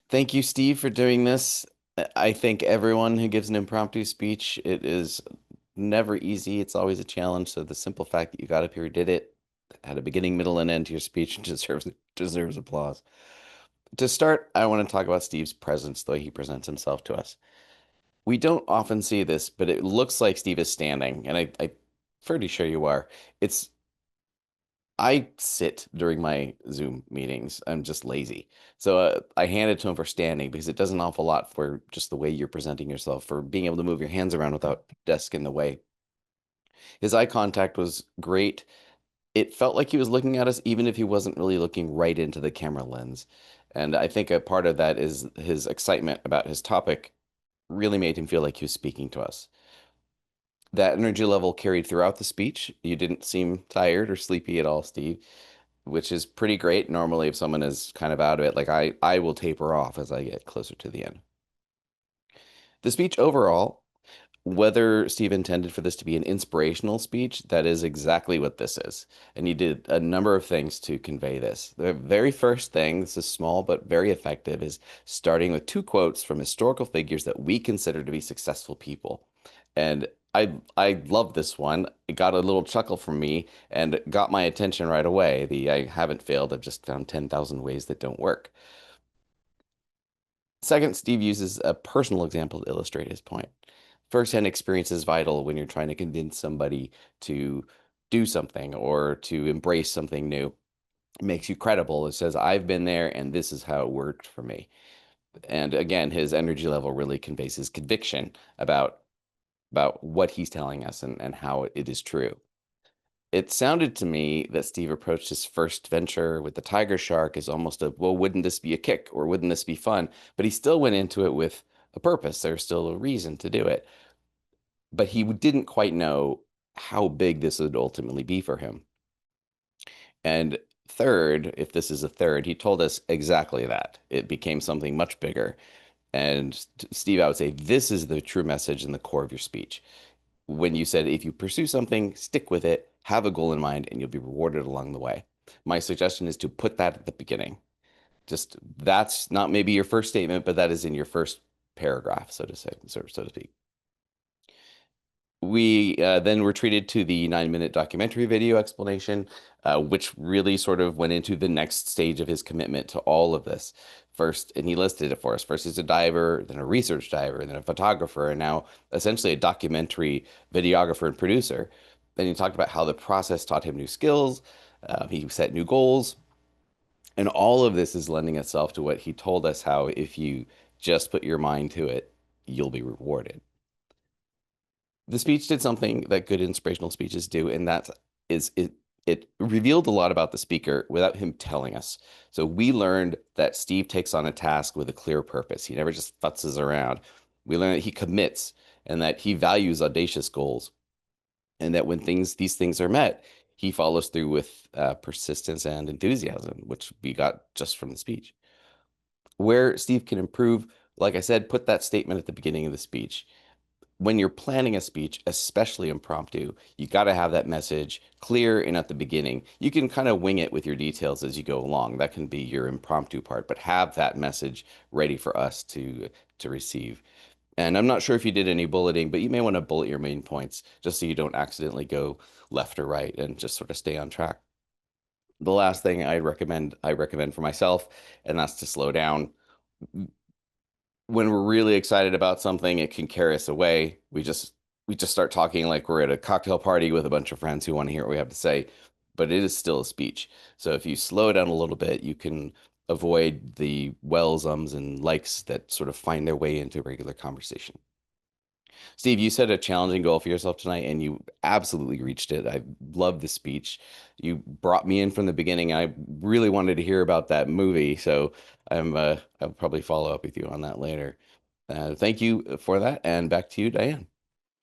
Thank you, Steve, for doing this. I think everyone who gives an impromptu speech, it is never easy. It's always a challenge. So the simple fact that you got up here, did it, had a beginning, middle, and end to your speech deserves applause. To start, I want to talk about Steve's presence, the way he presents himself to us. We don't often see this, but it looks like Steve is standing, and I'm pretty sure you are. It's I sit during my Zoom meetings. I'm just lazy. So I hand it to him for standing because it does an awful lot for just the way you're presenting yourself, for being able to move your hands around without desk in the way. His eye contact was great. It felt like he was looking at us, even if he wasn't really looking right into the camera lens. And I think a part of that is his excitement about his topic really made him feel like he was speaking to us. That energy level carried throughout the speech. You didn't seem tired or sleepy at all, Steve, which is pretty great. Normally, if someone is kind of out of it, like I will taper off as I get closer to the end. The speech overall, whether Steve intended for this to be an inspirational speech, that is exactly what this is. And he did a number of things to convey this. The very first thing, this is small but very effective, is starting with two quotes from historical figures that we consider to be successful people. And I love this one. It got a little chuckle from me and got my attention right away. The I haven't failed, I've just found 10,000 ways that don't work. Second, Steve uses a personal example to illustrate his point. Firsthand experience is vital when you're trying to convince somebody to do something or to embrace something new. It makes you credible. It says, I've been there and this is how it worked for me. And again, his energy level really conveys his conviction about what he's telling us and how it is true. It sounded to me that Steve approached his first venture with the Tiger Shark as almost a, well, wouldn't this be a kick or wouldn't this be fun? But he still went into it with a purpose. There's still a reason to do it. But he didn't quite know how big this would ultimately be for him. And third, if this is a third, he told us exactly that. It became something much bigger. And Steve, I would say this is the true message in the core of your speech. When you said, if you pursue something, stick with it, have a goal in mind, and you'll be rewarded along the way. My suggestion is to put that at the beginning. Just that's not maybe your first statement, but that is in your first paragraph, so to say, so to speak. We then were treated to the 9-minute documentary video explanation, which really sort of went into the next stage of his commitment to all of this. First, and he listed it for us. First, he's a diver, then a research diver, then a photographer, and now essentially a documentary videographer and producer. Then he talked about how the process taught him new skills. He set new goals. And all of this is lending itself to what he told us how if you just put your mind to it, you'll be rewarded. The speech did something that good inspirational speeches do, and that is it revealed a lot about the speaker without him telling us. So we learned that Steve takes on a task with a clear purpose. He never just futzes around. We learned that he commits and that he values audacious goals, and that when these things are met, he follows through with persistence and enthusiasm, which we got just from the speech. Where Steve can improve, like I said, put that statement at the beginning of the speech. When you're planning a speech, especially impromptu, you got to have that message clear and at the beginning. You can kind of wing it with your details as you go along. That can be your impromptu part, but have that message ready for us to receive. And I'm not sure if you did any bulleting, but you may want to bullet your main points just so you don't accidentally go left or right and just sort of stay on track. The last thing I recommend for myself, and that's to slow down when we're really excited about something, it can carry us away. We just start talking like we're at a cocktail party with a bunch of friends who want to hear what we have to say, but it is still a speech. So if you slow down a little bit, you can avoid the wells, ums, and likes that sort of find their way into regular conversation. Steve, you set a challenging goal for yourself tonight, and you absolutely reached it. I love the speech. You brought me in from the beginning. I really wanted to hear about that movie, so I'll probably follow up with you on that later. Thank you for that, and back to you, Diane.